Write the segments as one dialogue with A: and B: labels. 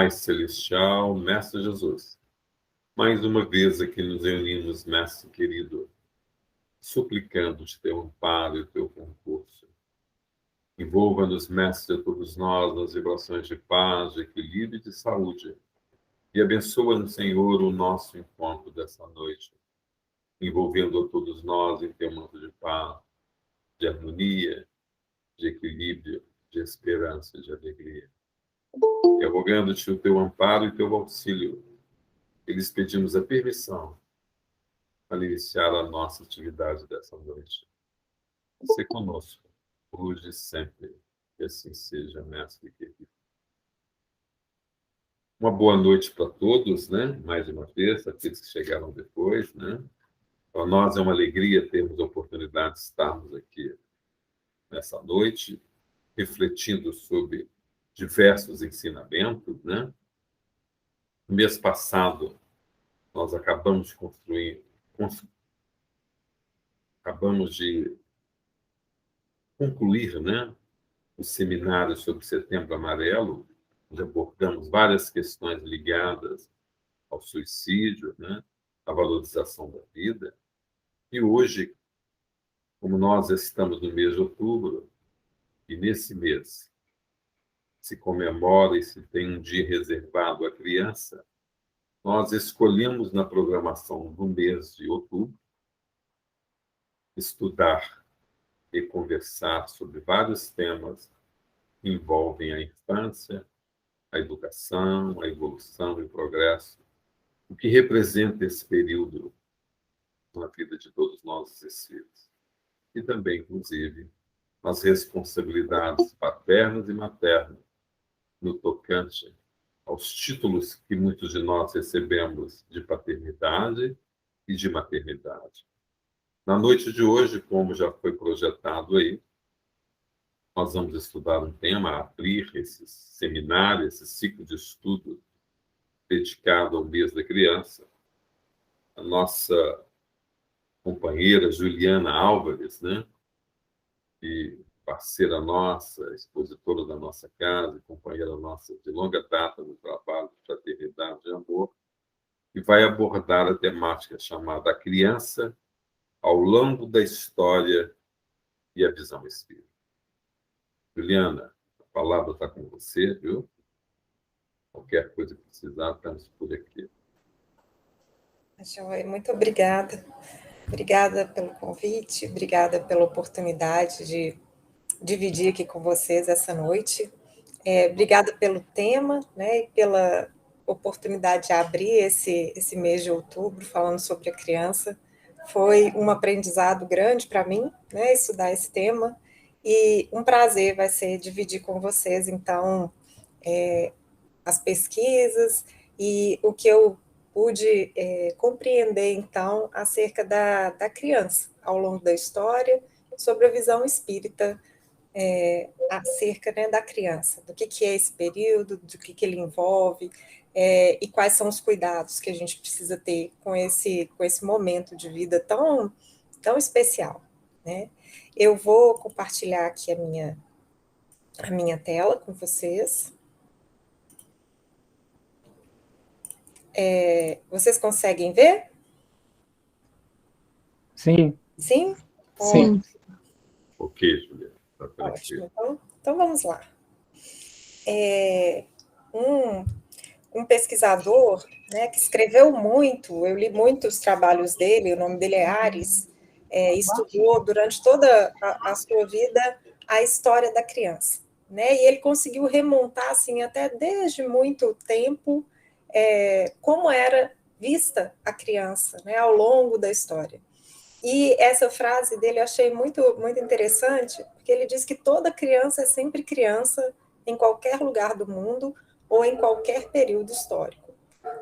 A: Pai Celestial, Mestre Jesus, mais uma vez aqui nos reunimos, Mestre querido, suplicando-te teu amparo e teu concurso. Envolva-nos, Mestre, a todos nós, nas vibrações de paz, de equilíbrio e de saúde. E abençoa-nos, Senhor, o nosso encontro dessa noite, envolvendo a todos nós em teu manto de paz, de harmonia, de equilíbrio, de esperança e de alegria. E rogando-te o teu amparo e teu auxílio, eles pedimos a permissão para iniciar a nossa atividade dessa noite. Se conosco, hoje e sempre, que assim seja, Mestre querido. Uma boa noite para todos, né? Mais uma vez, aqueles que chegaram depois, né? Para nós é uma alegria termos a oportunidade de estarmos aqui nessa noite, refletindo sobre diversos ensinamentos, né? No mês passado, nós acabamos de concluir, né, o seminário sobre Setembro Amarelo, onde abordamos várias questões ligadas ao suicídio, né, à valorização da vida. E hoje, como nós estamos no mês de outubro, e nesse mês se comemora e se tem um dia reservado à criança, nós escolhemos na programação do mês de outubro estudar e conversar sobre vários temas que envolvem a infância, a educação, a evolução e o progresso, o que representa esse período na vida de todos nós, esses filhos. E também, inclusive, as responsabilidades paternas e maternas no tocante aos títulos que muitos de nós recebemos de paternidade e de maternidade. Na noite de hoje, como já foi projetado aí, nós vamos estudar um tema, abrir esse seminário, esse ciclo de estudo dedicado ao mês da criança. A nossa companheira Juliana Álvares, né, e parceira nossa, expositora da nossa casa, companheira nossa de longa data no trabalho de fraternidade e amor, e vai abordar a temática chamada A Criança ao longo da história e a visão espírita. Juliana, a palavra está com você, viu? Qualquer coisa que precisar, estamos por aqui.
B: Joia, muito obrigada. Obrigada pelo convite, obrigada pela oportunidade de dividir aqui com vocês essa noite. Obrigada pelo tema, né, e pela oportunidade de abrir esse mês de outubro falando sobre a criança. Foi um aprendizado grande para mim, né, estudar esse tema, e um prazer vai ser dividir com vocês, então, as pesquisas e o que eu pude compreender, então, acerca da criança ao longo da história, sobre a visão espírita acerca, né, da criança, do que é esse período, do que ele envolve, e quais são os cuidados que a gente precisa ter com esse momento de vida tão, tão especial, né? Eu vou compartilhar aqui a minha tela com vocês. Vocês conseguem ver?
C: Sim.
B: Sim?
C: Sim.
A: Ok, Juliana.
B: Ótimo. Então vamos lá. Um pesquisador, né, que escreveu muito, eu li muitos trabalhos dele, o nome dele é Ares, estudou durante toda a sua vida a história da criança, né, e ele conseguiu remontar, assim, até desde muito tempo, como era vista a criança, né, ao longo da história. E essa frase dele eu achei muito, muito interessante, porque ele diz que toda criança é sempre criança em qualquer lugar do mundo ou em qualquer período histórico.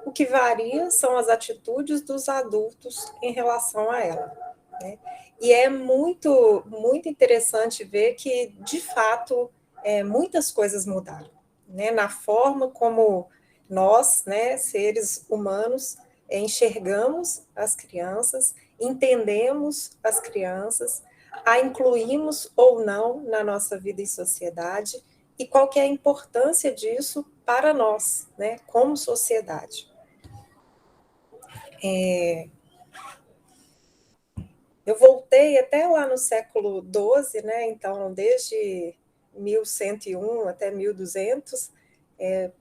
B: O que varia são as atitudes dos adultos em relação a ela, né? E é muito, muito interessante ver que, de fato, muitas coisas mudaram, né? Na forma como nós, né, seres humanos, enxergamos as crianças, entendemos as crianças, a incluímos ou não na nossa vida em sociedade, e qual que é a importância disso para nós, né, como sociedade. Eu voltei até lá no século XII, né, então, desde 1101 até 1200,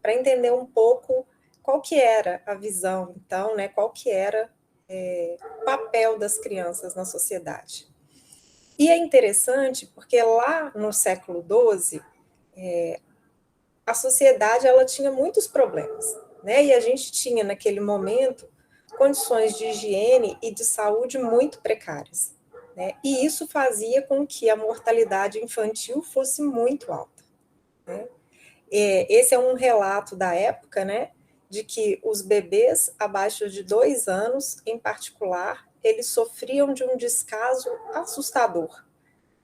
B: para entender um pouco qual que era a visão, então, né, qual que era o papel das crianças na sociedade. E é interessante porque lá no século XII, a sociedade ela tinha muitos problemas, né? E a gente tinha, naquele momento, condições de higiene e de saúde muito precárias, né? E isso fazia com que a mortalidade infantil fosse muito alta, né? Esse é um relato da época, né? De que os bebês abaixo de 2 anos, em particular, eles sofriam de um descaso assustador,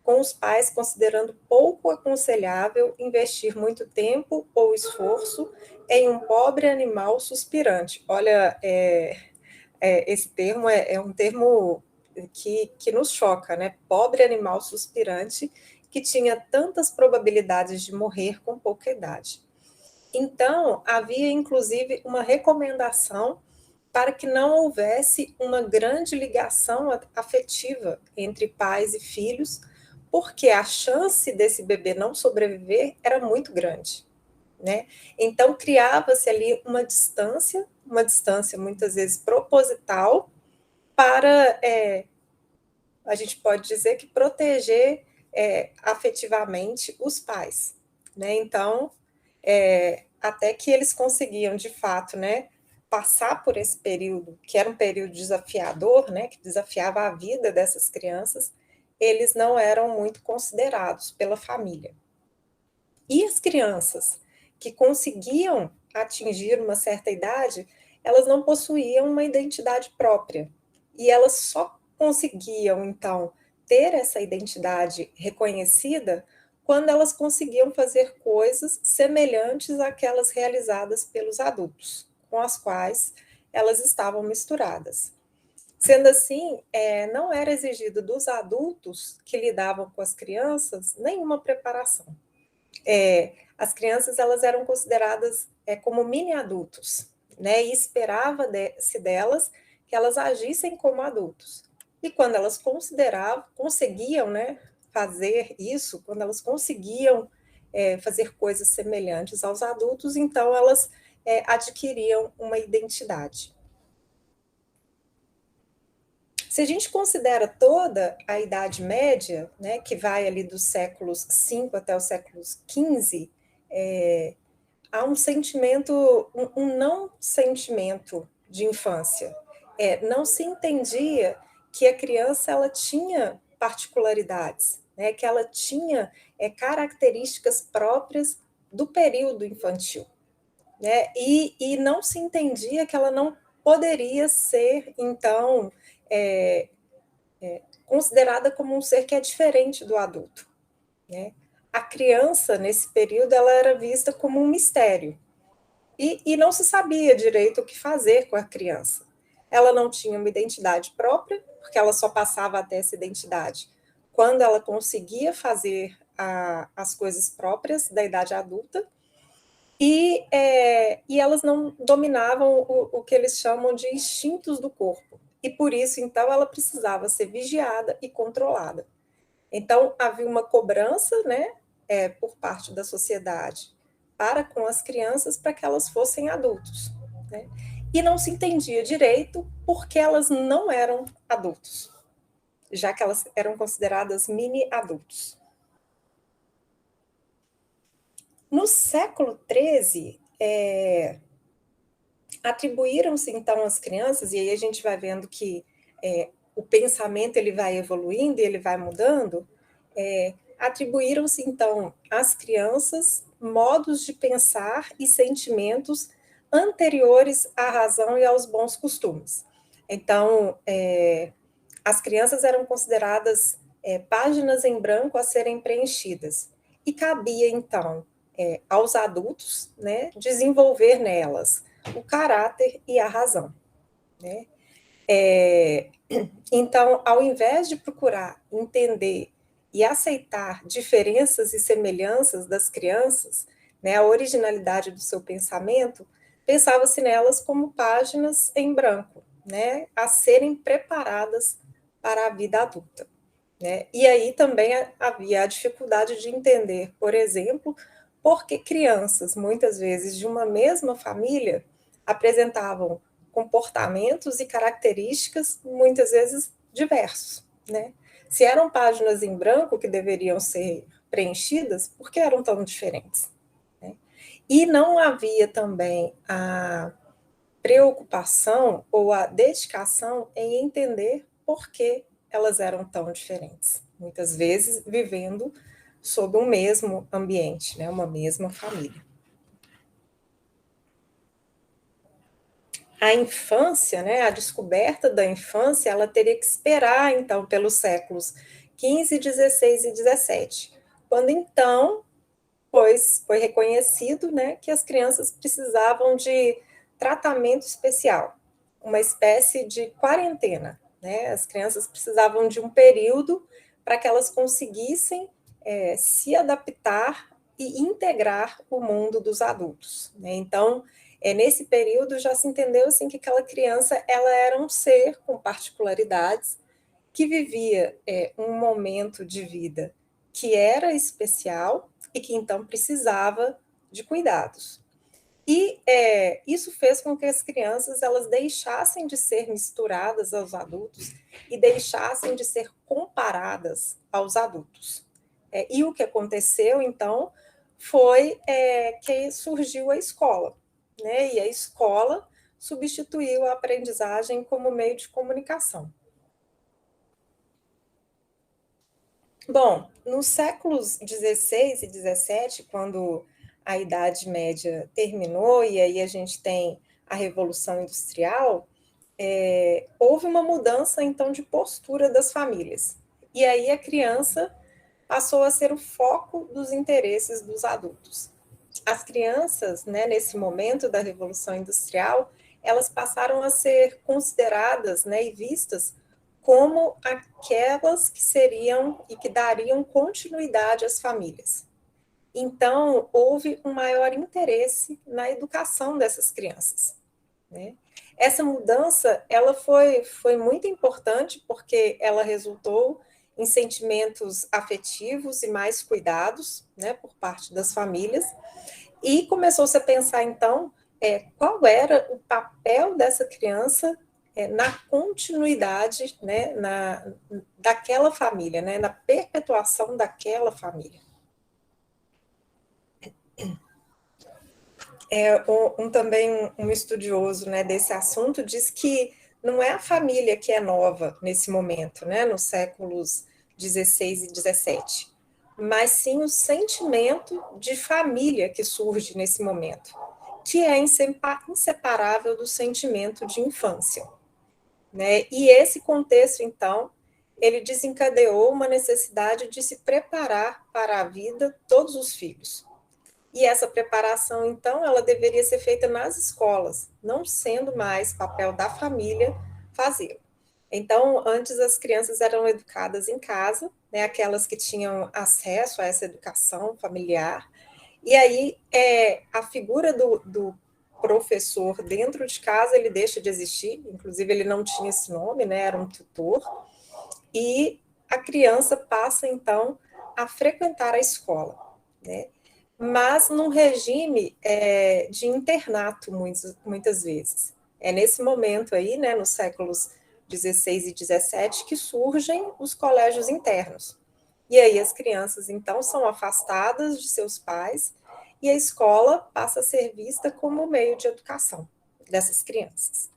B: com os pais considerando pouco aconselhável investir muito tempo ou esforço em um pobre animal suspirante. Olha, esse termo é um termo que nos choca, né? Pobre animal suspirante, que tinha tantas probabilidades de morrer com pouca idade. Então, havia inclusive uma recomendação para que não houvesse uma grande ligação afetiva entre pais e filhos, porque a chance desse bebê não sobreviver era muito grande, né? Então criava-se ali uma distância muitas vezes proposital para, a gente pode dizer que proteger afetivamente os pais, né? Então, até que eles conseguiam de fato, né, passar por esse período, que era um período desafiador, né, que desafiava a vida dessas crianças, eles não eram muito considerados pela família. E as crianças que conseguiam atingir uma certa idade, elas não possuíam uma identidade própria. E elas só conseguiam, então, ter essa identidade reconhecida quando elas conseguiam fazer coisas semelhantes àquelas realizadas pelos adultos, com as quais elas estavam misturadas. Sendo assim, não era exigido dos adultos que lidavam com as crianças nenhuma preparação. As crianças elas eram consideradas como mini-adultos, né? E esperava-se delas que elas agissem como adultos. E quando elas conseguiam, né, fazer isso, quando elas conseguiam fazer coisas semelhantes aos adultos, então elas adquiriam uma identidade. Se a gente considera toda a Idade Média, né, que vai ali dos séculos V até os séculos XV, há um sentimento, um não sentimento de infância. Não se entendia que a criança ela tinha particularidades, né, que ela tinha características próprias do período infantil, né, e não se entendia que ela não poderia ser, então, considerada como um ser que é diferente do adulto, né? A criança, nesse período, ela era vista como um mistério, e não se sabia direito o que fazer com a criança. Ela não tinha uma identidade própria, porque ela só passava a ter essa identidade quando ela conseguia fazer as coisas próprias da idade adulta, e elas não dominavam o que eles chamam de instintos do corpo. E por isso, então, ela precisava ser vigiada e controlada. Então, havia uma cobrança, né, por parte da sociedade para com as crianças para que elas fossem adultos, né? E não se entendia direito porque elas não eram adultos, já que elas eram consideradas mini-adultos. No século XIII, atribuíram-se, então, às crianças, e aí a gente vai vendo que o pensamento ele vai evoluindo e ele vai mudando, atribuíram-se, então, às crianças modos de pensar e sentimentos anteriores à razão e aos bons costumes. Então, as crianças eram consideradas páginas em branco a serem preenchidas, e cabia, então, aos adultos, né, desenvolver nelas o caráter e a razão, né? Então, ao invés de procurar entender e aceitar diferenças e semelhanças das crianças, né, a originalidade do seu pensamento, pensava-se nelas como páginas em branco, né, a serem preparadas para a vida adulta. Né? E aí também havia a dificuldade de entender, por exemplo, por que crianças, muitas vezes de uma mesma família, apresentavam comportamentos e características muitas vezes diversos. Né? Se eram páginas em branco que deveriam ser preenchidas, por que eram tão diferentes? Né? E não havia também a preocupação ou a dedicação em entender por que elas eram tão diferentes, muitas vezes vivendo sob um mesmo ambiente, né, uma mesma família. A infância, né, a descoberta da infância, ela teria que esperar, então, pelos séculos XV, XVI e XVII, quando, então, foi reconhecido, né, que as crianças precisavam de tratamento especial, uma espécie de quarentena, né? As crianças precisavam de um período para que elas conseguissem se adaptar e integrar o mundo dos adultos, né? Então, nesse período já se entendeu assim que aquela criança ela era um ser com particularidades que vivia um momento de vida que era especial e que então precisava de cuidados. E isso fez com que as crianças elas deixassem de ser misturadas aos adultos e deixassem de ser comparadas aos adultos. E o que aconteceu, então, foi que surgiu a escola, né? E a escola substituiu a aprendizagem como meio de comunicação. Bom, nos séculos XVI e XVII, quando a Idade Média terminou, e aí a gente tem a Revolução Industrial, houve uma mudança, então, de postura das famílias. E aí a criança passou a ser o foco dos interesses dos adultos. As crianças, né, nesse momento da Revolução Industrial, elas passaram a ser consideradas, né, e vistas como aquelas que seriam e que dariam continuidade às famílias. Então, houve um maior interesse na educação dessas crianças. Né? Essa mudança ela foi muito importante porque ela resultou em sentimentos afetivos e mais cuidados, né, por parte das famílias, e começou-se a pensar, então, qual era o papel dessa criança na continuidade, né, daquela família, né, na perpetuação daquela família. Também um estudioso, né, desse assunto diz que não é a família que é nova nesse momento, né, nos séculos XVI e XVII, mas sim o sentimento de família que surge nesse momento, que é inseparável do sentimento de infância. Né? E esse contexto, então, ele desencadeou uma necessidade de se preparar para a vida todos os filhos. E essa preparação, então, ela deveria ser feita nas escolas, não sendo mais papel da família fazê-lo. Então, antes as crianças eram educadas em casa, né, aquelas que tinham acesso a essa educação familiar, e aí a figura do professor dentro de casa, ele deixa de existir, inclusive ele não tinha esse nome, né, era um tutor, e a criança passa, então, a frequentar a escola, né, mas num regime de internato, muitas vezes. É nesse momento aí, né, nos séculos XVI e XVII, que surgem os colégios internos. E aí as crianças, então, são afastadas de seus pais e a escola passa a ser vista como meio de educação dessas crianças.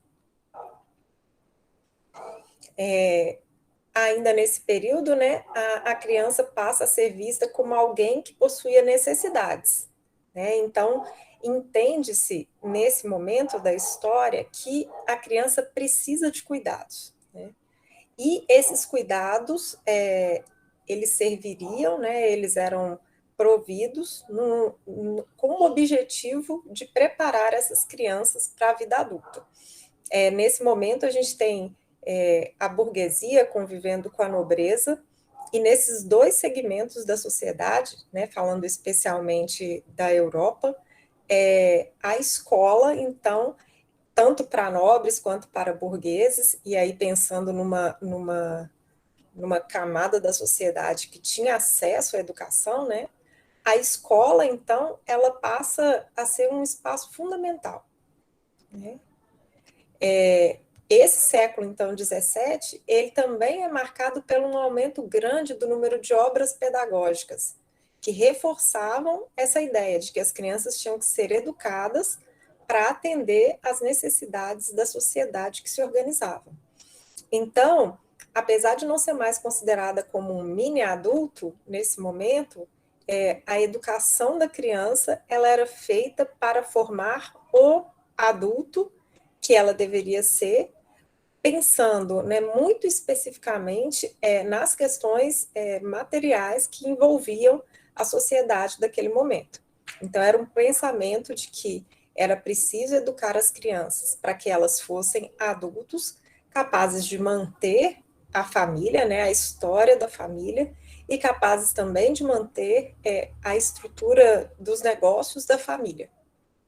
B: Ainda nesse período, né, a criança passa a ser vista como alguém que possuía necessidades. Né? Então, entende-se, nesse momento da história, que a criança precisa de cuidados. Né? E esses cuidados, eles serviriam, né, eles eram providos com o objetivo de preparar essas crianças para a vida adulta. Nesse momento, a gente tem a burguesia convivendo com a nobreza, E nesses dois segmentos da sociedade, né, falando especialmente da Europa, a escola, então, tanto para nobres quanto para burgueses, e aí pensando numa camada da sociedade que tinha acesso à educação, né, a escola, então, ela passa a ser um espaço fundamental, né? Esse século, então, 17, ele também é marcado por um aumento grande do número de obras pedagógicas, que reforçavam essa ideia de que as crianças tinham que ser educadas para atender às necessidades da sociedade que se organizava. Então, apesar de não ser mais considerada como um mini adulto nesse momento, a educação da criança ela era feita para formar o adulto que ela deveria ser, pensando, né, muito especificamente nas questões materiais que envolviam a sociedade daquele momento. Então, era um pensamento de que era preciso educar as crianças para que elas fossem adultos capazes de manter a família, né, a história da família, e capazes também de manter a estrutura dos negócios da família.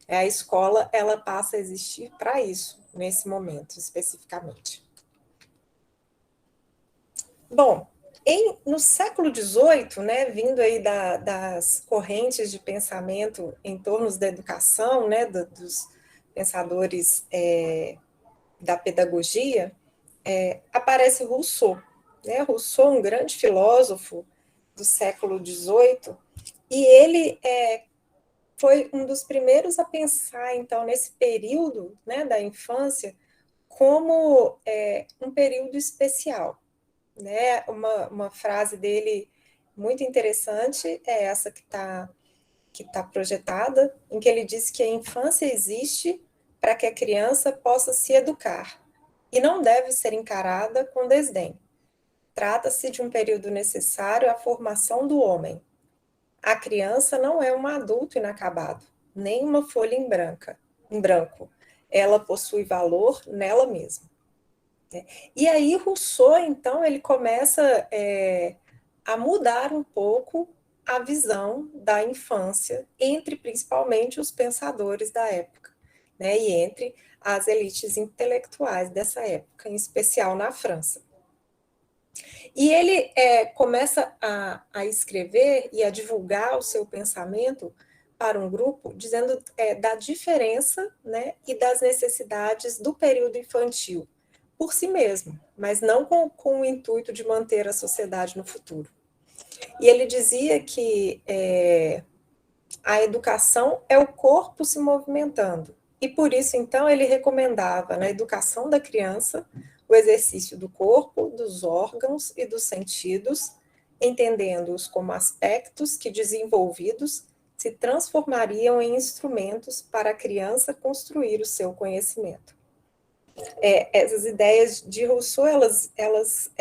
B: A escola ela passa a existir para isso, nesse momento especificamente. Bom, no século XVIII, né, vindo aí das correntes de pensamento em torno da educação, né, dos pensadores da pedagogia, aparece Rousseau. Né? Rousseau, um grande filósofo do século XVIII, e ele foi um dos primeiros a pensar, então, nesse período, né, da infância, como um período especial. Né? Uma frase dele muito interessante é essa que tá projetada, em que ele diz que a infância existe para que a criança possa se educar e não deve ser encarada com desdém. Trata-se de um período necessário à formação do homem. A criança não é um adulto inacabado, nem uma folha em branco. Ela possui valor nela mesma. E aí Rousseau, então, ele começa a mudar um pouco a visão da infância entre, principalmente, os pensadores da época, né, e entre as elites intelectuais dessa época, em especial na França. E ele começa a escrever e a divulgar o seu pensamento para um grupo, dizendo da diferença, né, e das necessidades do período infantil, por si mesmo, mas não com o intuito de manter a sociedade no futuro. E ele dizia que a educação é o corpo se movimentando, e por isso, então, ele recomendava na educação da criança o exercício do corpo, dos órgãos e dos sentidos, entendendo-os como aspectos que, desenvolvidos, se transformariam em instrumentos para a criança construir o seu conhecimento. Essas ideias de Rousseau, elas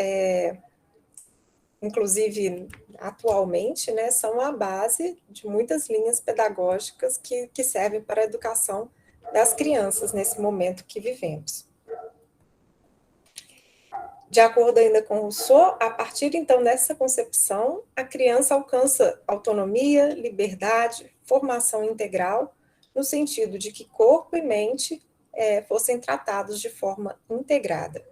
B: inclusive, atualmente, né, são a base de muitas linhas pedagógicas que servem para a educação das crianças nesse momento que vivemos. De acordo ainda com Rousseau, a partir então dessa concepção, a criança alcança autonomia, liberdade, formação integral, no sentido de que corpo e mente fossem tratados de forma integrada.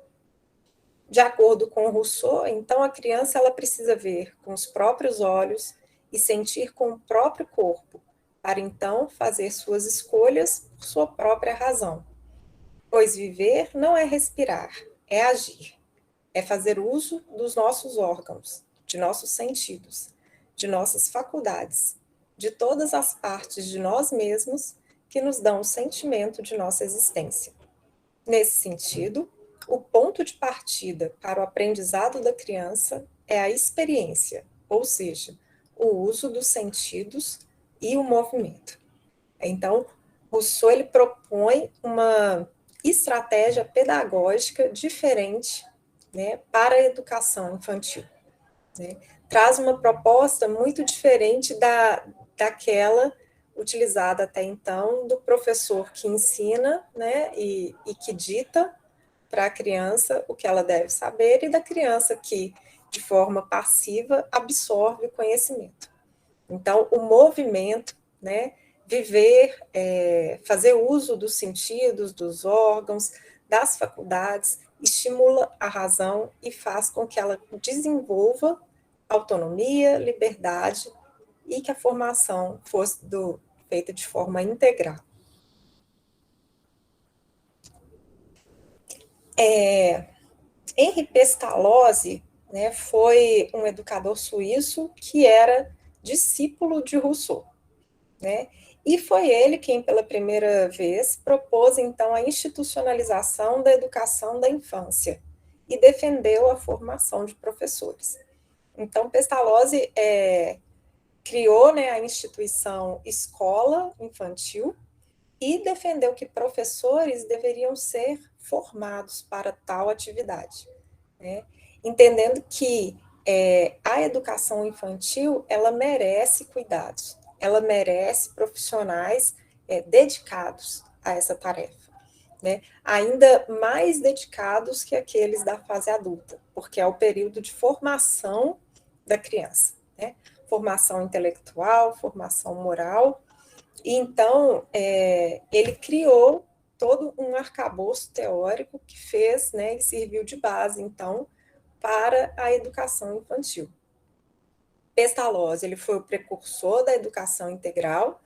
B: De acordo com Rousseau, então a criança ela precisa ver com os próprios olhos e sentir com o próprio corpo, para então fazer suas escolhas por sua própria razão. Pois viver não é respirar, é agir, é fazer uso dos nossos órgãos, de nossos sentidos, de nossas faculdades, de todas as partes de nós mesmos que nos dão o sentimento de nossa existência. Nesse sentido, o ponto de partida para o aprendizado da criança é a experiência, ou seja, o uso dos sentidos e o movimento. Então, Rousseau ele propõe uma estratégia pedagógica diferente, né, para a educação infantil. Né? Traz uma proposta muito diferente daquela utilizada até então do professor que ensina, né, e que dita para a criança o que ela deve saber, e da criança que de forma passiva, absorve o conhecimento. Então, o movimento, né, viver, fazer uso dos sentidos, dos órgãos, das faculdades, estimula a razão e faz com que ela desenvolva autonomia, liberdade e que a formação fosse feita de forma integral. Henri Pestalozzi, né, foi um educador suíço que era discípulo de Rousseau, né? E foi ele quem, pela primeira vez, propôs, então, a institucionalização da educação da infância e defendeu a formação de professores. Então, Pestalozzi criou, né, a instituição escola infantil e defendeu que professores deveriam ser formados para tal atividade, né? Entendendo que a educação infantil, ela merece cuidados, ela merece profissionais dedicados a essa tarefa, né? Ainda mais dedicados que aqueles da fase adulta, porque é o período de formação da criança, né? Formação intelectual, formação moral. E então, ele criou todo um arcabouço teórico que fez, né, e serviu de base, então, para a educação infantil. Pestalozzi, ele foi o precursor da educação integral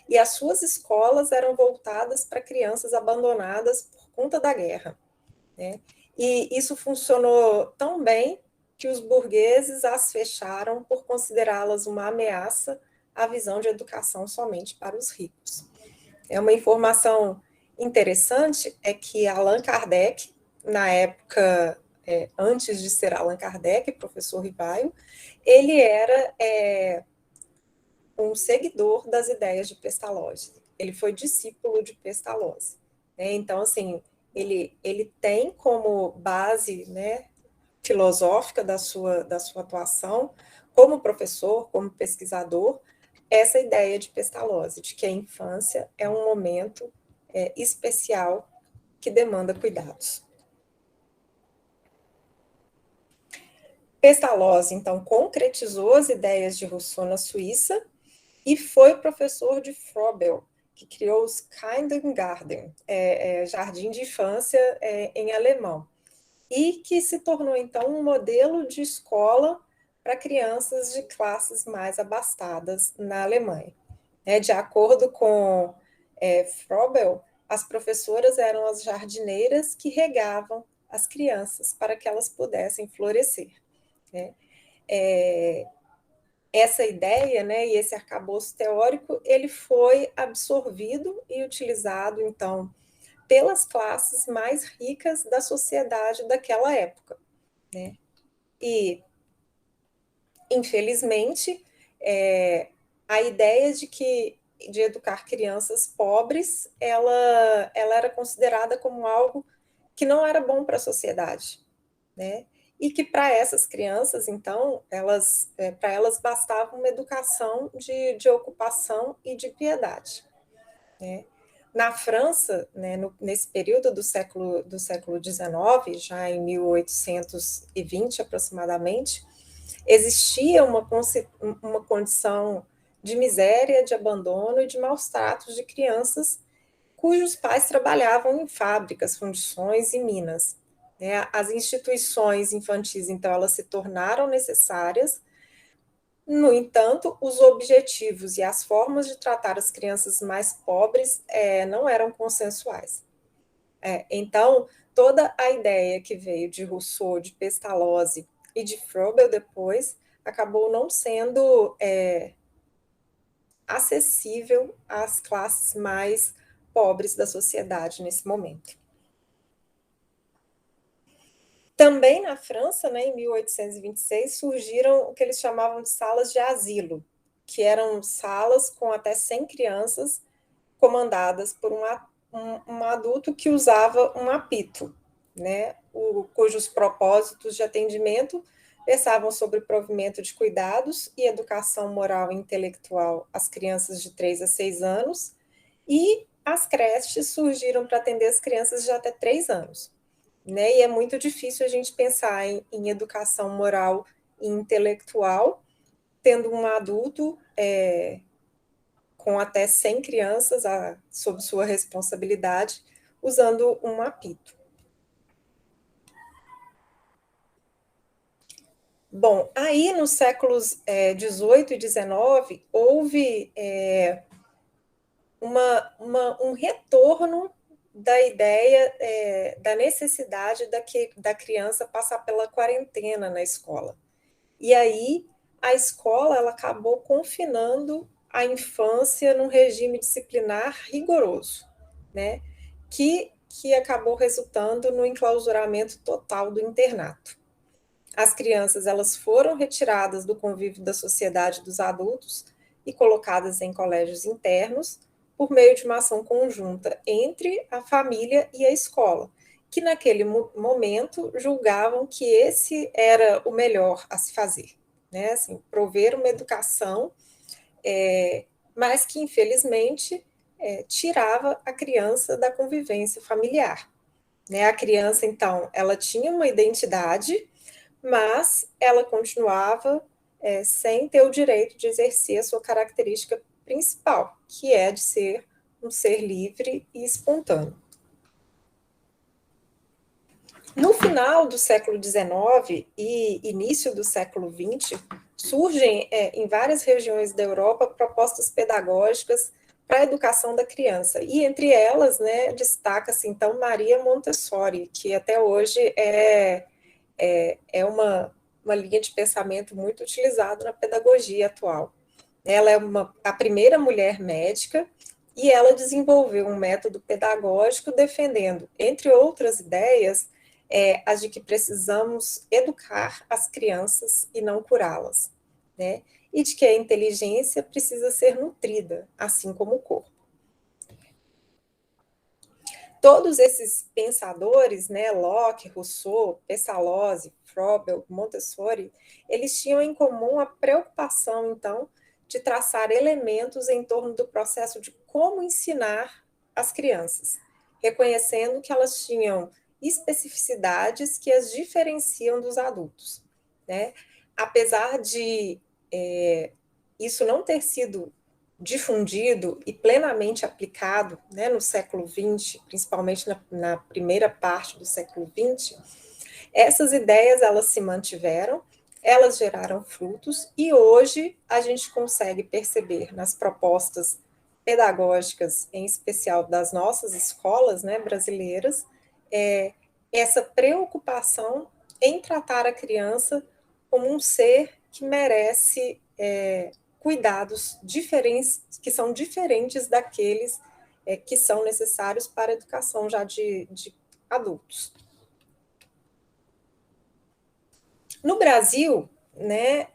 B: e as suas escolas eram voltadas para crianças abandonadas por conta da guerra, né? E isso funcionou tão bem que os burgueses as fecharam por considerá-las uma ameaça à visão de educação somente para os ricos. Uma informação interessante é que Allan Kardec, na época, antes de ser Allan Kardec, professor Rivaio, ele era um seguidor das ideias de Pestalozzi. Ele foi discípulo de Pestalozzi. Então, assim, ele tem como base, né, filosófica da sua atuação, como professor, como pesquisador, essa ideia de Pestalozzi, de que a infância é um momento especial que demanda cuidados. Pestalozzi, então, concretizou as ideias de Rousseau na Suíça e foi professor de Froebel, que criou os Kindergarten, jardim de infância em alemão, e que se tornou, então, um modelo de escola para crianças de classes mais abastadas na Alemanha. De acordo com Froebel, as professoras eram as jardineiras que regavam as crianças para que elas pudessem florescer. Essa ideia, né, e esse arcabouço teórico, ele foi absorvido e utilizado, então, pelas classes mais ricas da sociedade daquela época, né? E, infelizmente, a ideia de educar crianças pobres, ela era considerada como algo que não era bom para a sociedade, né? E que para essas crianças, então, para elas bastava uma educação de ocupação e de piedade, né? Na França, né, nesse período do século XIX, já em 1820 aproximadamente, existia uma condição de miséria, de abandono e de maus tratos de crianças cujos pais trabalhavam em fábricas, fundições e minas. As instituições infantis, então, elas se tornaram necessárias. No entanto, os objetivos e as formas de tratar as crianças mais pobres não eram consensuais. Então, toda a ideia que veio de Rousseau, de Pestalozzi e de Froebel depois, acabou não sendo acessível às classes mais pobres da sociedade nesse momento. Também na França, né, em 1826, surgiram o que eles chamavam de salas de asilo, que eram salas com até 100 crianças comandadas por um adulto que usava um apito, né, cujos propósitos de atendimento versavam sobre o provimento de cuidados e educação moral e intelectual às crianças de 3 a 6 anos, e as creches surgiram para atender as crianças de até 3 anos. né? E é muito difícil a gente pensar em educação moral e intelectual, tendo um adulto com até 100 crianças sob sua responsabilidade, usando um apito. Bom, aí nos séculos 18 e 19, houve um retorno da ideia da necessidade da criança passar pela quarentena na escola. E aí a escola ela acabou confinando a infância num regime disciplinar rigoroso, né? Que acabou resultando no enclausuramento total do internato. As crianças elas foram retiradas do convívio da sociedade dos adultos e colocadas em colégios internos por meio de uma ação conjunta entre a família e a escola, que naquele momento julgavam que esse era o melhor a se fazer, né? Assim, prover uma educação, mas que infelizmente tirava a criança da convivência familiar, né? A criança então ela tinha uma identidade, mas ela continuava sem ter o direito de exercer a sua característica principal, que é de ser um ser livre e espontâneo. No final do século XIX e início do século XX, surgem em várias regiões da Europa propostas pedagógicas para a educação da criança, e entre elas, né, destaca-se então Maria Montessori, que até hoje é uma linha de pensamento muito utilizada na pedagogia atual. Ela é a primeira mulher médica e ela desenvolveu um método pedagógico defendendo, entre outras ideias, as de que precisamos educar as crianças e não curá-las, né? E de que a inteligência precisa ser nutrida, assim como o corpo. Todos esses pensadores, né, Locke, Rousseau, Pestalozzi, Froebel, Montessori, eles tinham em comum a preocupação, então, de traçar elementos em torno do processo de como ensinar as crianças, reconhecendo que elas tinham especificidades que as diferenciam dos adultos, né? Apesar de isso não ter sido difundido e plenamente aplicado, né, no século XX, principalmente na primeira parte do século XX, essas ideias elas se mantiveram, elas geraram frutos e hoje a gente consegue perceber nas propostas pedagógicas, em especial das nossas escolas, né, brasileiras, essa preocupação em tratar a criança como um ser que merece cuidados diferentes, que são diferentes daqueles que são necessários para a educação já de adultos. No Brasil, né,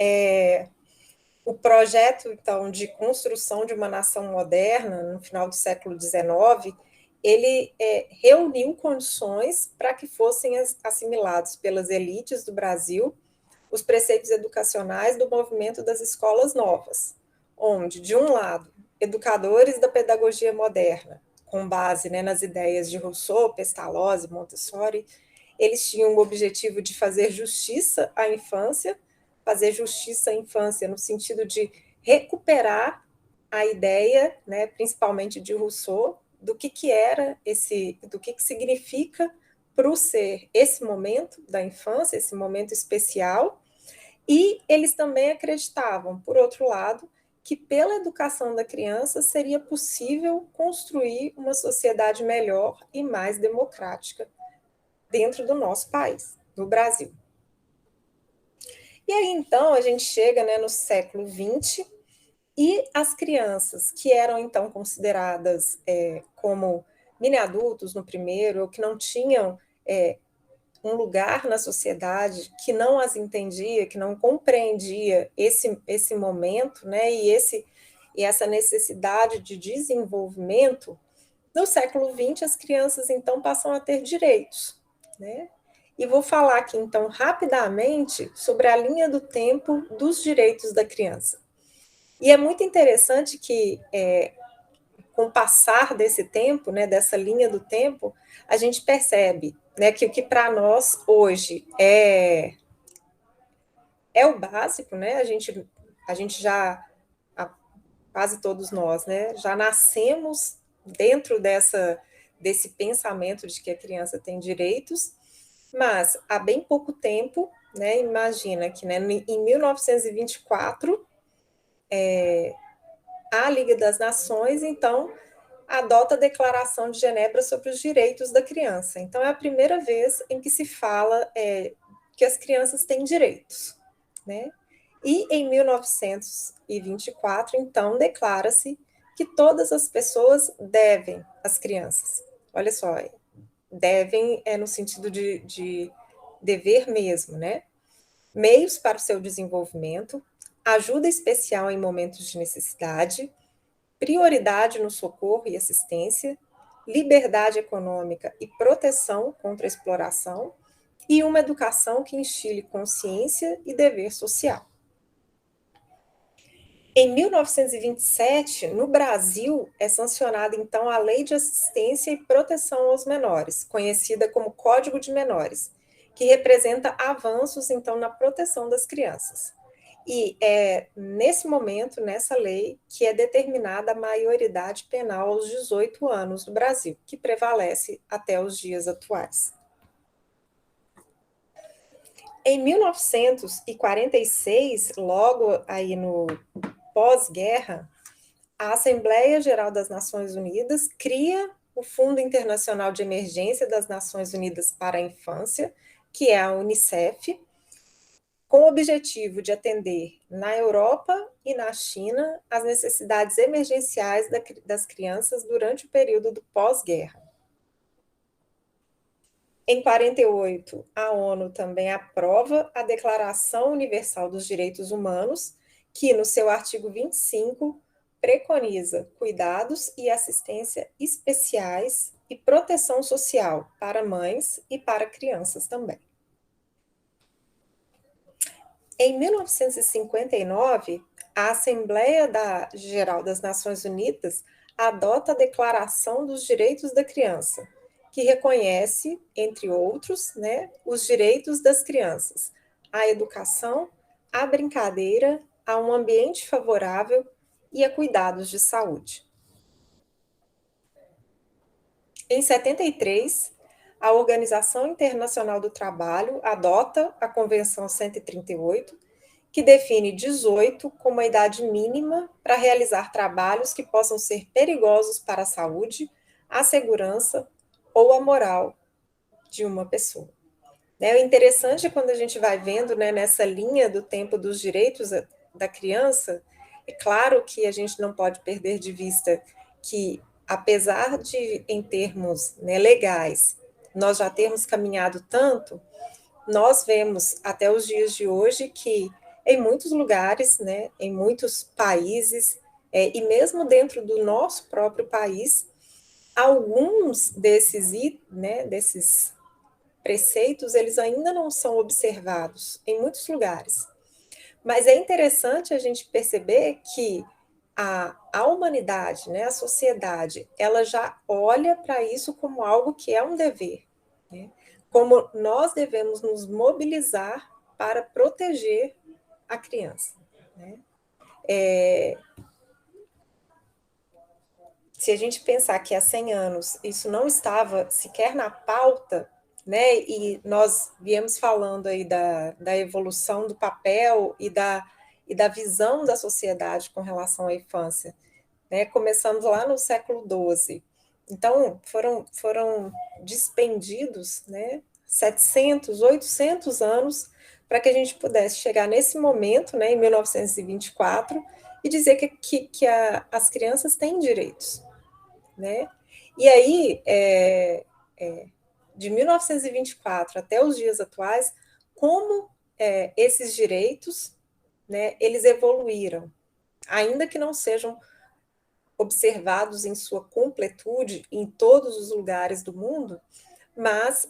B: o projeto, então, de construção de uma nação moderna, no final do século XIX, ele reuniu condições para que fossem assimilados pelas elites do Brasil os preceitos educacionais do movimento das escolas novas, onde, de um lado, educadores da pedagogia moderna, com base, né, nas ideias de Rousseau, Pestalozzi, Montessori, eles tinham o objetivo de fazer justiça à infância no sentido de recuperar a ideia, né, principalmente de Rousseau, do que era do que significa para o ser esse momento da infância, esse momento especial. E eles também acreditavam, por outro lado, que pela educação da criança seria possível construir uma sociedade melhor e mais democrática dentro do nosso país, no Brasil. E aí, então, a gente chega, né, no século XX, e as crianças que eram, então, consideradas como mini-adultos no primeiro, ou que não tinham um lugar na sociedade, que não as entendia, que não compreendia esse momento, né, e essa necessidade de desenvolvimento, no século XX, as crianças, então, passam a ter direitos, né? E vou falar aqui, então, rapidamente sobre a linha do tempo dos direitos da criança. E é muito interessante que, com o passar desse tempo, né, dessa linha do tempo, a gente percebe né, que o que para nós hoje é o básico, né? A gente já, quase todos nós, né, já nascemos dentro desse pensamento de que a criança tem direitos, mas há bem pouco tempo, né, imagina que, né, em 1924, a Liga das Nações, então, adota a Declaração de Genebra sobre os Direitos da Criança. Então, é a primeira vez em que se fala que as crianças têm direitos, né? E em 1924, então, declara-se que todas as pessoas devem às crianças. Olha só, devem no sentido de dever mesmo, né? Meios para o seu desenvolvimento, ajuda especial em momentos de necessidade, prioridade no socorro e assistência, liberdade econômica e proteção contra a exploração, e uma educação que instile consciência e dever social. Em 1927, no Brasil, é sancionada, então, a Lei de Assistência e Proteção aos Menores, conhecida como Código de Menores, que representa avanços, então, na proteção das crianças. E é nesse momento, nessa lei, que é determinada a maioridade penal aos 18 anos no Brasil, que prevalece até os dias atuais. Em 1946, logo aí no pós-guerra, a Assembleia Geral das Nações Unidas cria o Fundo Internacional de Emergência das Nações Unidas para a Infância, que é a UNICEF, com o objetivo de atender na Europa e na China as necessidades emergenciais das crianças durante o período do pós-guerra. Em 48, a ONU também aprova a Declaração Universal dos Direitos Humanos, que, no seu artigo 25, preconiza cuidados e assistência especiais e proteção social para mães e para crianças também. Em 1959, a Assembleia Geral das Nações Unidas adota a Declaração dos Direitos da Criança, que reconhece, entre outros, né, os direitos das crianças à educação, à brincadeira, a um ambiente favorável e a cuidados de saúde. Em 73, a Organização Internacional do Trabalho adota a Convenção 138, que define 18 como a idade mínima para realizar trabalhos que possam ser perigosos para a saúde, a segurança ou a moral de uma pessoa. O interessante é quando a gente vai vendo, né, nessa linha do tempo dos direitos da criança, é claro que a gente não pode perder de vista que, apesar de, em termos, né, legais, nós já termos caminhado tanto, nós vemos até os dias de hoje que em muitos lugares, né, em muitos países, e mesmo dentro do nosso próprio país, alguns desses preceitos, eles ainda não são observados em muitos lugares. Mas é interessante a gente perceber que a humanidade, né, a sociedade, ela já olha para isso como algo que é um dever, né? Como nós devemos nos mobilizar para proteger a criança, né? Se a gente pensar que há 100 anos isso não estava sequer na pauta, né, e nós viemos falando aí da evolução do papel e da visão da sociedade com relação à infância, né, começamos lá no século XII. Então, foram dispendidos, né, 700, 800 anos para que a gente pudesse chegar nesse momento, né, em 1924, e dizer que as crianças têm direitos, né? E aí, de 1924 até os dias atuais, como esses direitos, né, eles evoluíram, ainda que não sejam observados em sua completude em todos os lugares do mundo, mas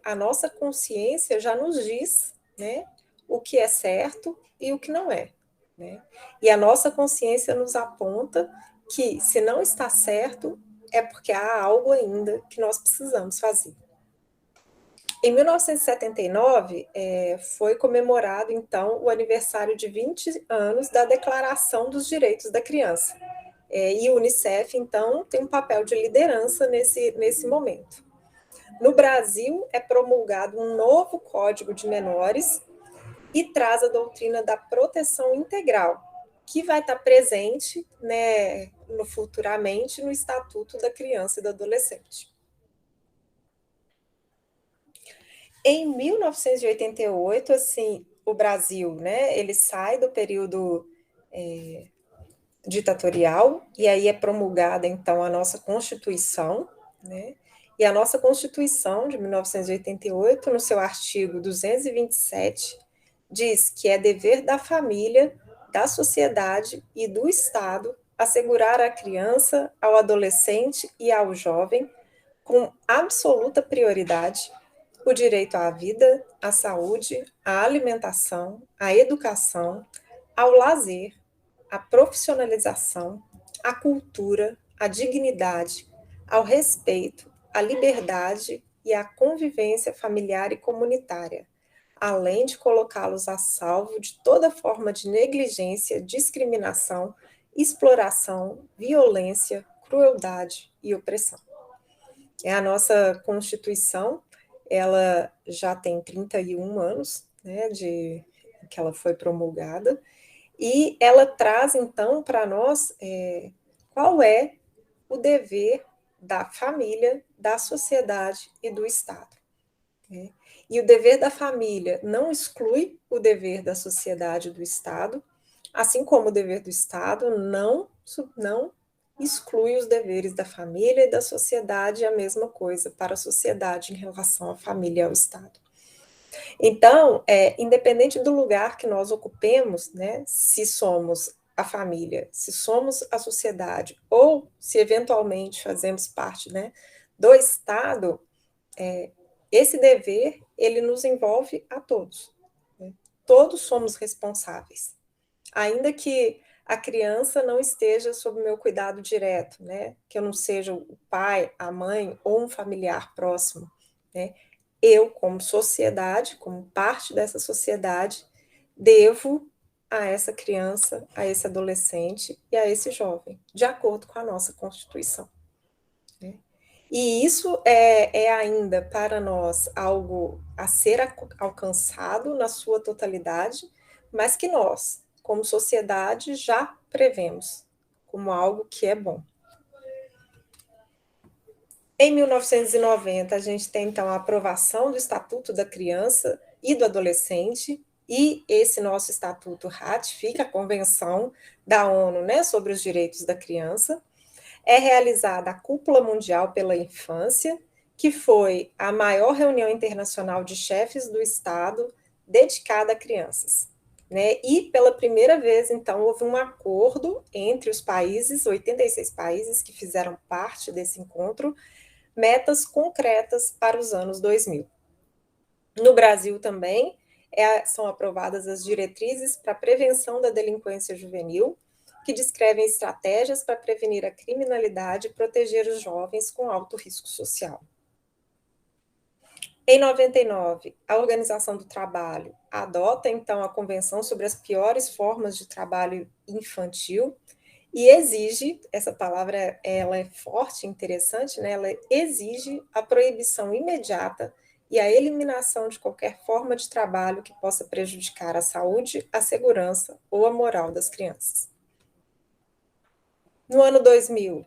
B: a nossa consciência já nos diz, né, o que é certo e o que não é, né? E a nossa consciência nos aponta que, se não está certo, é porque há algo ainda que nós precisamos fazer. Em 1979, foi comemorado, então, o aniversário de 20 anos da Declaração dos Direitos da Criança. E o Unicef, então, tem um papel de liderança nesse momento. No Brasil, é promulgado um novo Código de Menores e traz a doutrina da proteção integral, que vai estar presente, né, futuramente no Estatuto da Criança e do Adolescente. Em 1988, assim, o Brasil, né, ele sai do período ditatorial, e aí é promulgada, então, a nossa Constituição, né, e a nossa Constituição de 1988, no seu artigo 227, diz que é dever da família, da sociedade e do Estado assegurar à criança, ao adolescente e ao jovem, com absoluta prioridade, o direito à vida, à saúde, à alimentação, à educação, ao lazer, à profissionalização, à cultura, à dignidade, ao respeito, à liberdade e à convivência familiar e comunitária, além de colocá-los a salvo de toda forma de negligência, discriminação, exploração, violência, crueldade e opressão. A nossa Constituição, ela já tem 31 anos, né, que ela foi promulgada, e ela traz, então, para nós qual é o dever da família, da sociedade e do Estado. Né? E o dever da família não exclui o dever da sociedade e do Estado, assim como o dever do Estado não exclui os deveres da família e da sociedade, a mesma coisa para a sociedade em relação à família e ao Estado. Então, independente do lugar que nós ocupemos, né, se somos a família, se somos a sociedade, ou se eventualmente fazemos parte, né, do Estado, esse dever, ele nos envolve a todos. Né? Todos somos responsáveis. Ainda que a criança não esteja sob meu cuidado direto, né, que eu não seja o pai, a mãe ou um familiar próximo, né, eu, como sociedade, como parte dessa sociedade, devo a essa criança, a esse adolescente e a esse jovem, de acordo com a nossa Constituição. Né? E isso é ainda para nós algo a ser alcançado na sua totalidade, mas que nós, como sociedade, já prevemos como algo que é bom. Em 1990, a gente tem, então, a aprovação do Estatuto da Criança e do Adolescente, e esse nosso estatuto ratifica a Convenção da ONU, né, sobre os Direitos da Criança. É realizada a Cúpula Mundial pela Infância, que foi a maior reunião internacional de chefes do Estado dedicada a crianças. Né? E, pela primeira vez, então, houve um acordo entre os países, 86 países que fizeram parte desse encontro, metas concretas para os anos 2000. No Brasil também são aprovadas as diretrizes para a prevenção da delinquência juvenil, que descrevem estratégias para prevenir a criminalidade e proteger os jovens com alto risco social. Em 99, a Organização do Trabalho adota, então, a Convenção sobre as piores formas de trabalho infantil, e exige, essa palavra ela é forte e interessante, né? Ela exige a proibição imediata e a eliminação de qualquer forma de trabalho que possa prejudicar a saúde, a segurança ou a moral das crianças. No ano 2000,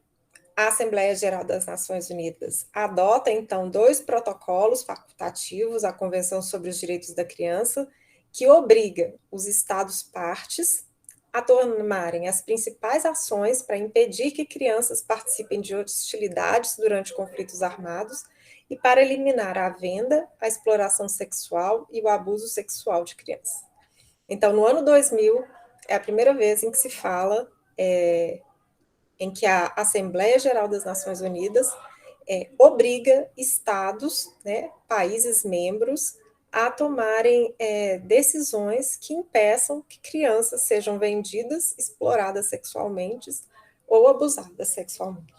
B: a Assembleia Geral das Nações Unidas adota, então, 2 protocolos facultativos à Convenção sobre os Direitos da Criança, que obriga os Estados-partes a tomarem as principais ações para impedir que crianças participem de hostilidades durante conflitos armados e para eliminar a venda, a exploração sexual e o abuso sexual de crianças. Então, no ano 2000, é a primeira vez em que se fala, em que a Assembleia Geral das Nações Unidas obriga estados, né, países membros, a tomarem decisões que impeçam que crianças sejam vendidas, exploradas sexualmente ou abusadas sexualmente.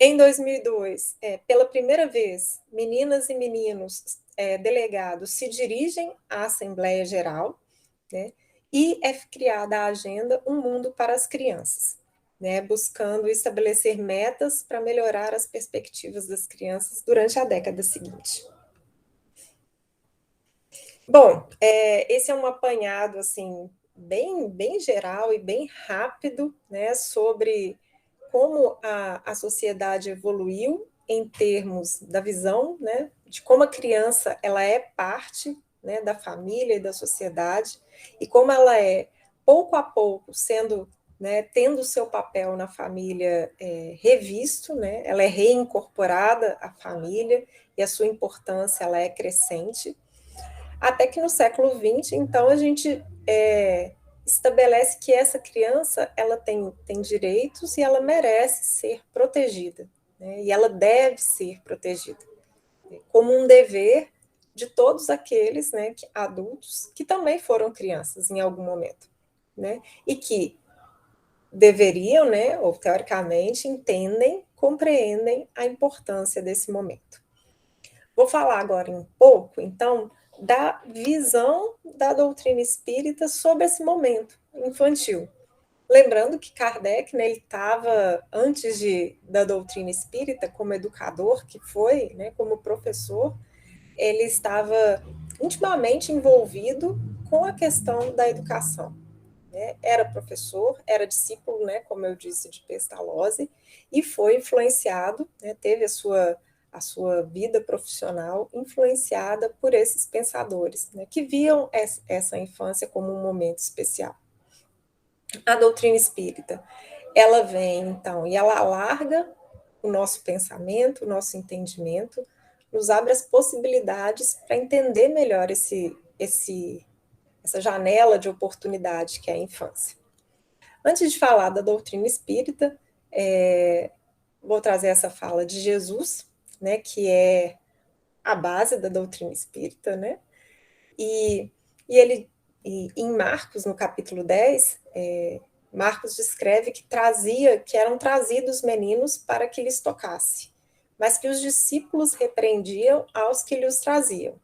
B: Em 2002, pela primeira vez, meninas e meninos delegados se dirigem à Assembleia Geral, né, e é criada a agenda Um Mundo para as Crianças, né, buscando estabelecer metas para melhorar as perspectivas das crianças durante a década seguinte. Bom, esse é um apanhado assim bem geral e bem rápido, né, sobre como a sociedade evoluiu em termos da visão, né, de como a criança ela é parte, né, da família e da sociedade, e como ela é, pouco a pouco, sendo, né, tendo o seu papel na família revisto, né, ela é reincorporada à família, e a sua importância ela é crescente, até que no século XX, então, a gente estabelece que essa criança ela tem direitos e ela merece ser protegida, né? E ela deve ser protegida, né? Como um dever de todos aqueles, né, adultos que também foram crianças em algum momento, né? E que deveriam, né, ou teoricamente entendem, compreendem a importância desse momento. Vou falar agora um pouco, então, da visão da doutrina espírita sobre esse momento infantil. Lembrando que Kardec, né, ele estava, antes da doutrina espírita, como educador que foi, né, como professor, ele estava intimamente envolvido com a questão da educação. Né? Era professor, era discípulo, né, como eu disse, de Pestalozzi, e foi influenciado, né, teve a sua vida profissional influenciada por esses pensadores, né, que viam essa infância como um momento especial. A doutrina espírita, ela vem, então, e ela alarga o nosso pensamento, o nosso entendimento, nos abre as possibilidades para entender melhor essa janela de oportunidade que é a infância. Antes de falar da doutrina espírita, vou trazer essa fala de Jesus, né, que é a base da doutrina espírita, né? E ele, em Marcos, no capítulo 10, Marcos descreve que eram trazidos meninos para que lhes tocasse, mas que os discípulos repreendiam aos que lhes traziam.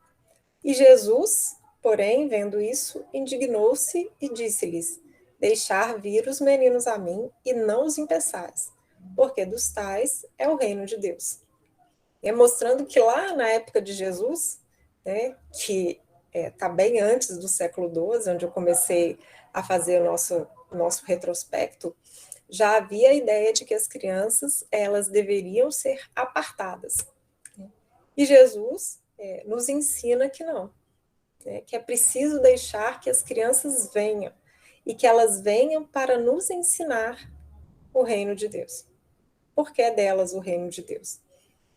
B: E Jesus, porém, vendo isso, indignou-se e disse-lhes: deixar vir os meninos a mim e não os impeçais, porque dos tais é o reino de Deus. Mostrando que lá na época de Jesus, né, que está bem antes do século XII, onde eu comecei a fazer o nosso retrospecto, já havia a ideia de que as crianças elas deveriam ser apartadas. E Jesus nos ensina que não, né, que é preciso deixar que as crianças venham, e que elas venham para nos ensinar o reino de Deus. Por que é delas o reino de Deus?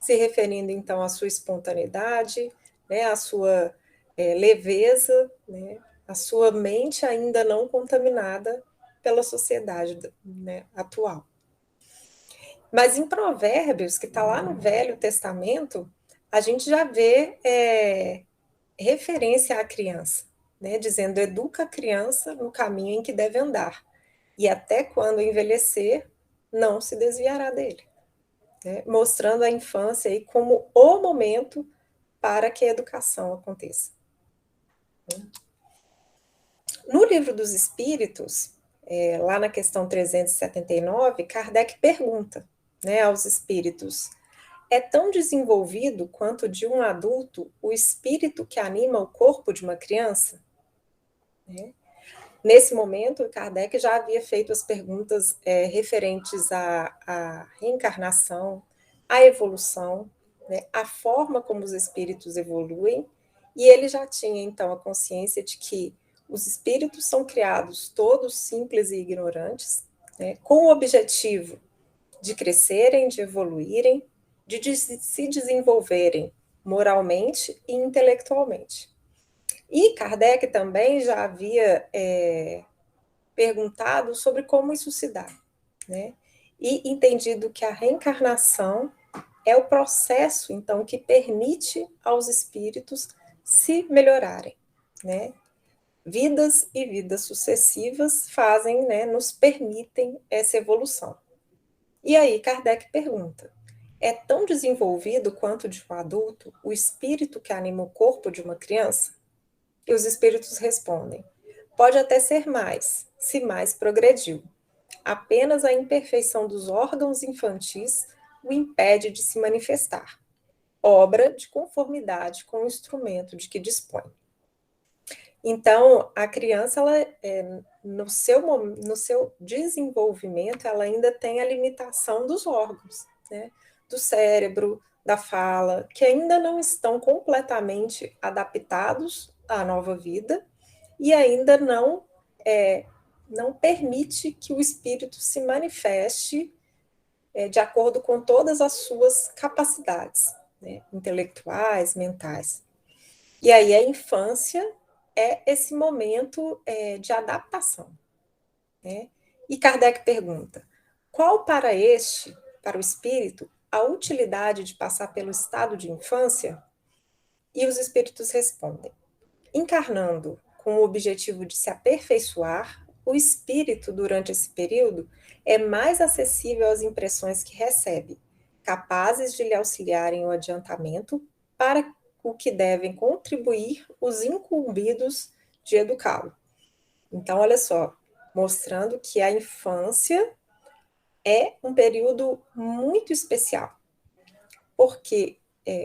B: Se referindo, então, à sua espontaneidade, né, à sua leveza, né, à sua mente ainda não contaminada pela sociedade, né, atual. Mas em Provérbios, que está lá no Velho Testamento, a gente já vê referência à criança, né, dizendo: educa a criança no caminho em que deve andar, e até quando envelhecer, não se desviará dele. Né, mostrando a infância aí como o momento para que a educação aconteça. No Livro dos Espíritos, lá na questão 379, Kardec pergunta, né, aos espíritos: é tão desenvolvido quanto de um adulto o espírito que anima o corpo de uma criança? Né? Nesse momento, Kardec já havia feito as perguntas referentes à reencarnação, à evolução, né, à forma como os espíritos evoluem, e ele já tinha, então, a consciência de que os espíritos são criados todos simples e ignorantes, né, com o objetivo de crescerem, de evoluírem, de se desenvolverem moralmente e intelectualmente. E Kardec também já havia perguntado sobre como isso se dá, né? E entendido que a reencarnação é o processo, então, que permite aos espíritos se melhorarem, né? Vidas e vidas sucessivas fazem, né, nos permitem essa evolução. E aí Kardec pergunta: é tão desenvolvido quanto de um adulto o espírito que anima o corpo de uma criança? E os espíritos respondem: pode até ser mais, se mais progrediu. Apenas a imperfeição dos órgãos infantis o impede de se manifestar, obra de conformidade com o instrumento de que dispõe. Então, a criança, no seu desenvolvimento, ela ainda tem a limitação dos órgãos, né? Do cérebro, da fala, que ainda não estão completamente adaptados à nova vida e ainda não permite que o espírito se manifeste de acordo com todas as suas capacidades, né? Intelectuais, mentais. E aí a infância é esse momento de adaptação, né? E Kardec pergunta: qual para o espírito, a utilidade de passar pelo estado de infância? E os espíritos respondem: encarnando com o objetivo de se aperfeiçoar, o espírito, durante esse período, é mais acessível às impressões que recebe, capazes de lhe auxiliarem o adiantamento para o que devem contribuir os incumbidos de educá-lo. Então, olha só, mostrando que a infância é um período muito especial, porque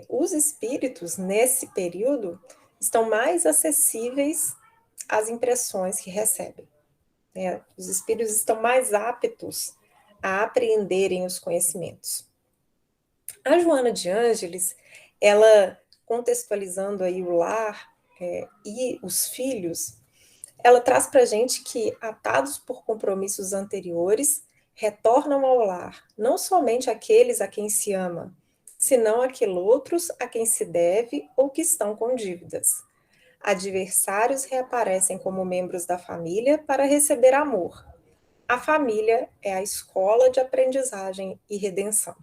B: os espíritos, nesse período, estão mais acessíveis às impressões que recebem, né? Os espíritos estão mais aptos a apreenderem os conhecimentos. A Joana de Ângeles, ela, contextualizando aí o lar e os filhos, ela traz para a gente que, atados por compromissos anteriores, retornam ao lar não somente aqueles a quem se ama, senão aqueles outros a quem se deve ou que estão com dívidas. Adversários reaparecem como membros da família para receber amor. A família é a escola de aprendizagem e redenção.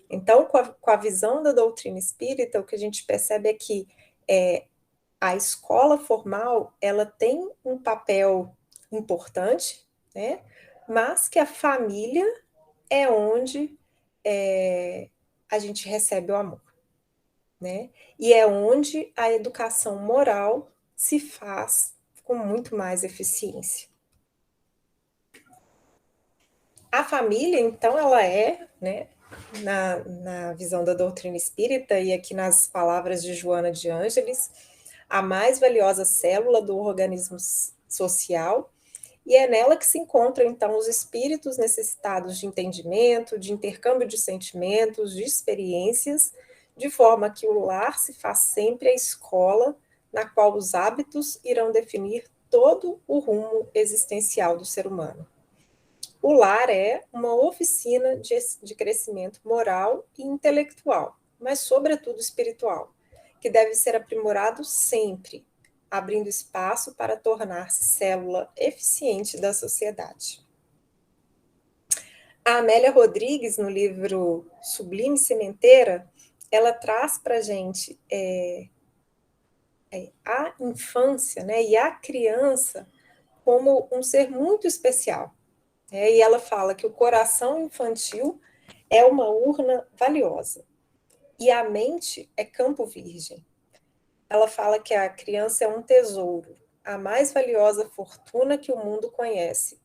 B: Então, com a visão da doutrina espírita, o que a gente percebe é que a escola formal, ela tem um papel importante, né? Mas que a família é onde a gente recebe o amor, né? E é onde a educação moral se faz com muito mais eficiência. A família, então, ela é, né, na visão da doutrina espírita, e aqui nas palavras de Joana de Ângeles, a mais valiosa célula do organismo social, e é nela que se encontram, então, os espíritos necessitados de entendimento, de intercâmbio de sentimentos, de experiências, de forma que o lar se faz sempre a escola na qual os hábitos irão definir todo o rumo existencial do ser humano. O lar é uma oficina de crescimento moral e intelectual, mas, sobretudo, espiritual, que deve ser aprimorado sempre, abrindo espaço para tornar-se célula eficiente da sociedade. A Amélia Rodrigues, no livro Sublime Sementeira, ela traz para a gente a infância, né, e a criança como um ser muito especial. E ela fala que o coração infantil é uma urna valiosa e a mente é campo virgem. Ela fala que a criança é um tesouro, a mais valiosa fortuna que o mundo conhece,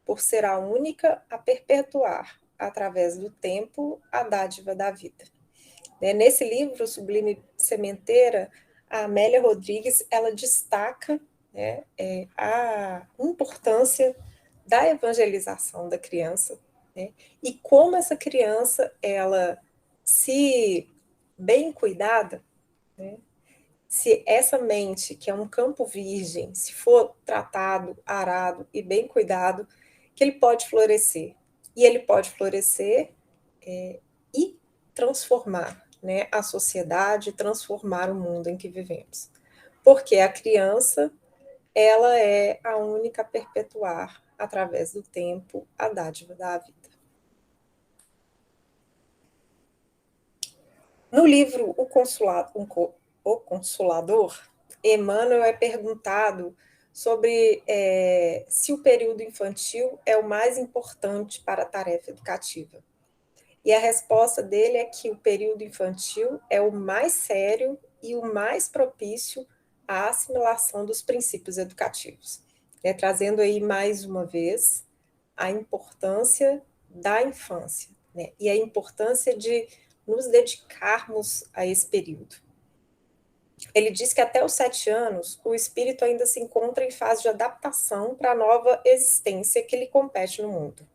B: por ser a única a perpetuar, através do tempo, a dádiva da vida. Nesse livro, Sublime Sementeira, a Amélia Rodrigues, ela destaca, né, a importância da evangelização da criança, né, e como essa criança, ela, se bem cuidada, né, se essa mente, que é um campo virgem, se for tratado, arado e bem cuidado, que ele pode florescer. E ele pode florescer e transformar, né, a sociedade, transformar o mundo em que vivemos. Porque a criança, ela é a única a perpetuar, através do tempo, a dádiva da vida. No livro O Consolador, Emmanuel é perguntado sobre se o período infantil é o mais importante para a tarefa educativa. E a resposta dele é que o período infantil é o mais sério e o mais propício à assimilação dos princípios educativos, trazendo aí mais uma vez a importância da infância, e a importância de nos dedicarmos a esse período. Ele diz que até os 7 anos, o espírito ainda se encontra em fase de adaptação para a nova existência que lhe compete no mundo.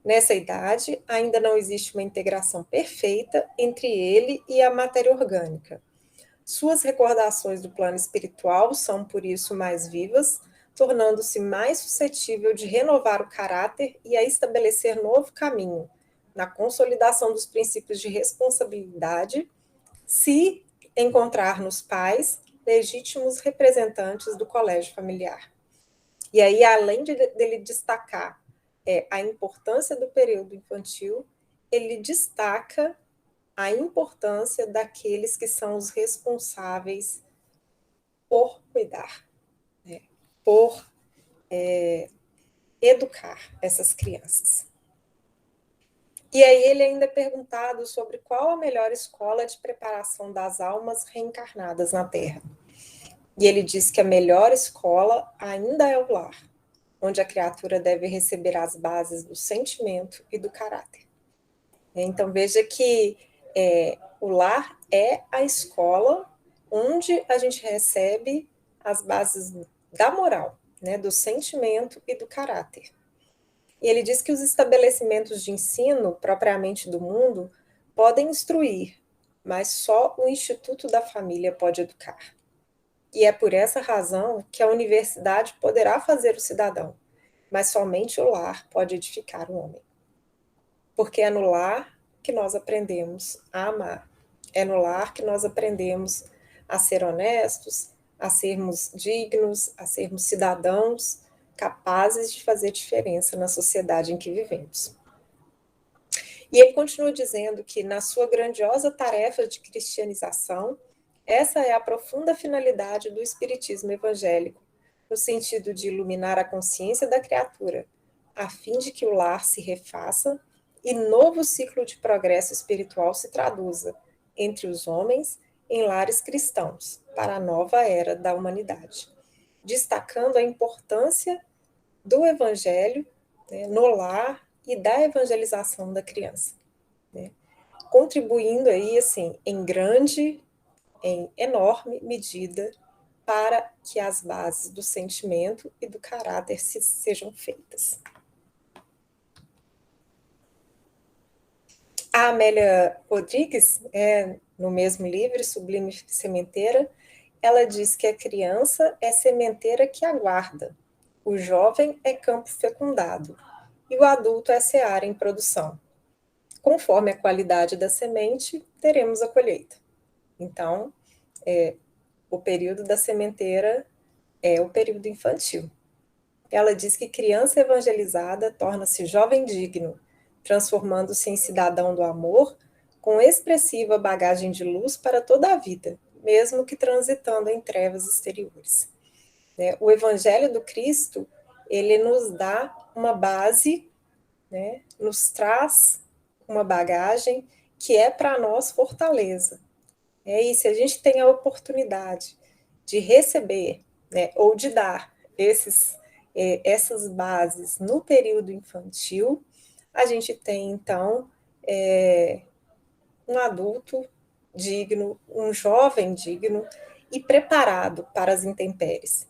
B: Nessa idade, ainda não existe uma integração perfeita entre ele e a matéria orgânica. Suas recordações do plano espiritual são, por isso, mais vivas, tornando-se mais suscetível de renovar o caráter e a estabelecer novo caminho, na consolidação dos princípios de responsabilidade, se encontrar nos pais legítimos representantes do colégio familiar. E aí, além dele destacar a importância do período infantil, ele destaca a importância daqueles que são os responsáveis por cuidar, por educar essas crianças. E aí ele ainda é perguntado sobre qual a melhor escola de preparação das almas reencarnadas na Terra. E ele diz que a melhor escola ainda é o lar, onde a criatura deve receber as bases do sentimento e do caráter. Então veja que o lar é a escola onde a gente recebe as bases da moral, do sentimento e do caráter. E ele diz que os estabelecimentos de ensino, propriamente do mundo, podem instruir, mas só o Instituto da Família pode educar. E é por essa razão que a universidade poderá fazer o cidadão, mas somente o lar pode edificar o homem. Porque é no lar que nós aprendemos a amar. É no lar que nós aprendemos a ser honestos, a sermos dignos, a sermos cidadãos capazes de fazer diferença na sociedade em que vivemos. E ele continua dizendo que, na sua grandiosa tarefa de cristianização, essa é a profunda finalidade do espiritismo evangélico, no sentido de iluminar a consciência da criatura, a fim de que o lar se refaça e novo ciclo de progresso espiritual se traduza entre os homens em lares cristãos, para a nova era da humanidade, destacando a importância do evangelho no lar e da evangelização da criança, contribuindo aí, assim, em enorme medida para que as bases do sentimento e do caráter sejam feitas. A Amélia Rodrigues, no mesmo livro, Sublime Sementeira, ela diz que a criança é sementeira que aguarda, o jovem é campo fecundado e o adulto é seara em produção. Conforme a qualidade da semente, teremos a colheita. Então, o período da sementeira é o período infantil. Ela diz que criança evangelizada torna-se jovem digno, transformando-se em cidadão do amor, com expressiva bagagem de luz para toda a vida, mesmo que transitando em trevas exteriores. O Evangelho do Cristo, ele nos dá uma base, nos traz uma bagagem que é para nós fortaleza. E se a gente tem a oportunidade de receber, ou de dar essas bases no período infantil, a gente tem, então, um adulto digno, um jovem digno e preparado para as intempéries.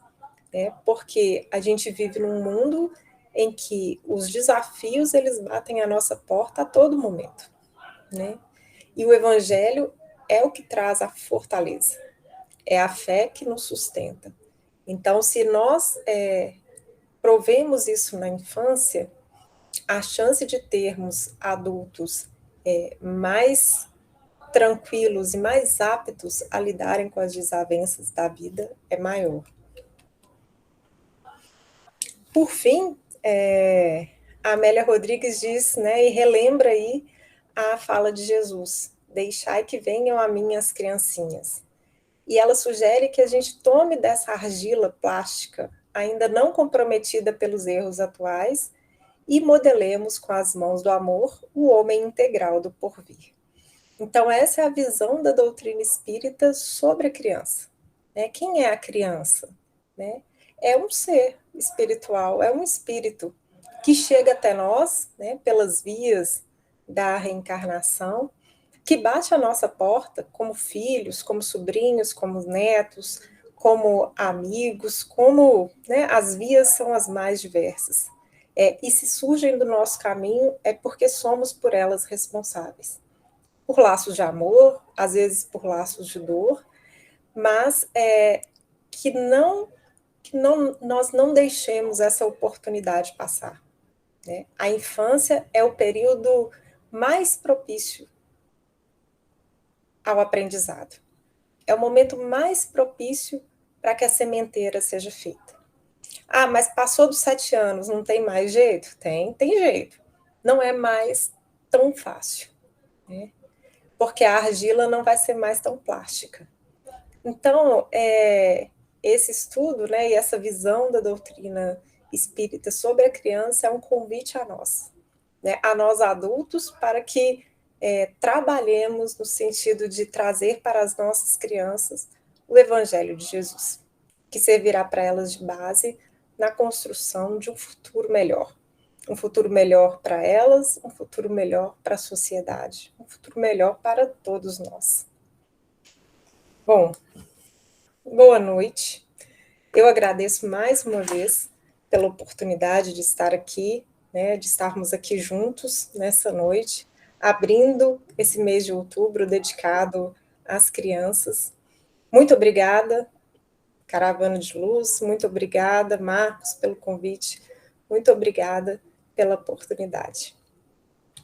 B: Porque a gente vive num mundo em que os desafios eles batem a nossa porta a todo momento, E o Evangelho é o que traz a fortaleza, é a fé que nos sustenta. Então, se nós provemos isso na infância, a chance de termos adultos mais tranquilos e mais aptos a lidarem com as desavenças da vida é maior. Por fim, a Amélia Rodrigues diz, e relembra aí a fala de Jesus: deixai que venham a mim as criancinhas. E ela sugere que a gente tome dessa argila plástica, ainda não comprometida pelos erros atuais, e modelemos com as mãos do amor o homem integral do porvir. Então, essa é a visão da doutrina espírita sobre a criança. Né? Quem é a criança? Né? É um ser espiritual, é um espírito que chega até nós, né, pelas vias da reencarnação, que bate à nossa porta como filhos, como sobrinhos, como netos, como amigos, como, né, as vias são as mais diversas. E se surgem do nosso caminho é porque somos por elas responsáveis. Por laços de amor, às vezes por laços de dor, mas que nós não deixemos essa oportunidade passar. Né? A infância é o período mais propício ao aprendizado. É o momento mais propício para que a sementeira seja feita. Ah, mas passou dos 7 anos, não tem mais jeito? Tem jeito. Não é mais tão fácil, né? Porque a argila não vai ser mais tão plástica. Então, esse estudo, né, e essa visão da doutrina espírita sobre a criança é um convite a nós, né, a nós adultos, para que trabalhemos no sentido de trazer para as nossas crianças o Evangelho de Jesus, que servirá para elas de base na construção de um futuro melhor. Um futuro melhor para elas, um futuro melhor para a sociedade, um futuro melhor para todos nós. Bom, boa noite. Eu agradeço mais uma vez pela oportunidade de estar aqui, né, de estarmos aqui juntos nessa noite, abrindo esse mês de outubro dedicado às crianças. Muito obrigada, Caravana de Luz, muito obrigada, Marcos, pelo convite, muito obrigada pela oportunidade.